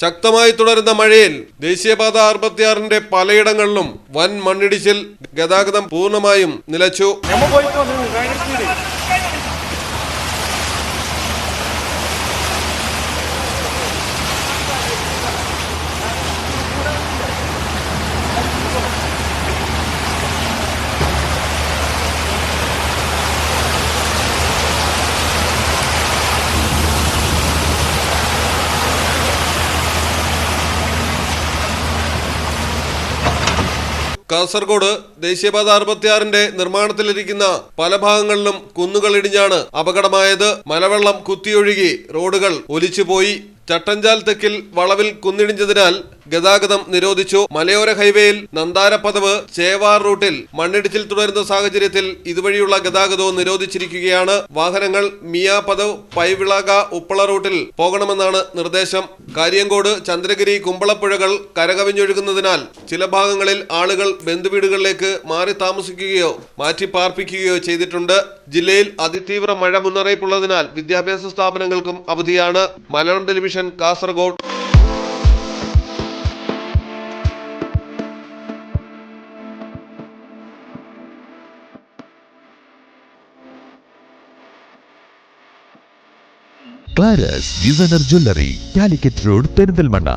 ശക്തമായി തുടരുന്ന മഴയിൽ ദേശീയപാത 66 പലയിടങ്ങളിലും വൻ മണ്ണിടിച്ചിൽ, ഗതാഗതം പൂർണ്ണമായും നിലച്ചു. കാസർഗോഡ് ദേശീയപാത 66 നിർമ്മാണത്തിലിരിക്കുന്ന പല ഭാഗങ്ങളിലും കുന്നുകൾ ഇടിഞ്ഞാണ് അപകടമായത്. മലവെള്ളം കുത്തിയൊഴുകി റോഡുകൾ ഒലിച്ചുപോയി. ചട്ടഞ്ചാൽ തെക്കിൽ വളവിൽ കുന്നിടിഞ്ഞതിനാൽ ഗതാഗതം നിരോധിച്ചു. മലയോര ഹൈവേയിൽ നന്താരപ്പതവ് ചേവാർ റൂട്ടിൽ മണ്ണിടിച്ചിൽ തുടരുന്ന സാഹചര്യത്തിൽ ഇതുവഴിയുള്ള ഗതാഗതവും നിരോധിച്ചിരിക്കുകയാണ്. വാഹനങ്ങൾ മിയാപദവ്, പൈവിളക, ഉപ്പള റൂട്ടിൽ പോകണമെന്നാണ് നിർദ്ദേശം. കാര്യങ്കോട്, ചന്ദ്രഗിരി, കുമ്പളപ്പുഴകൾ കരകവിഞ്ഞൊഴുകുന്നതിനാൽ ചില ഭാഗങ്ങളിൽ ആളുകൾ ബന്ധുവീടുകളിലേക്ക് മാറി താമസിക്കുകയോ മാറ്റി പാർപ്പിക്കുകയോ ചെയ്തിട്ടുണ്ട്. ജില്ലയിൽ അതിതീവ്ര മഴ മുന്നറിയിപ്പുള്ളതിനാൽ വിദ്യാഭ്യാസ സ്ഥാപനങ്ങൾക്കും അവധിയാണ്. Malayalam television, Kasaragod. ക്ലാരസ് designer jewellery, Calicut road, Perinthalmanna.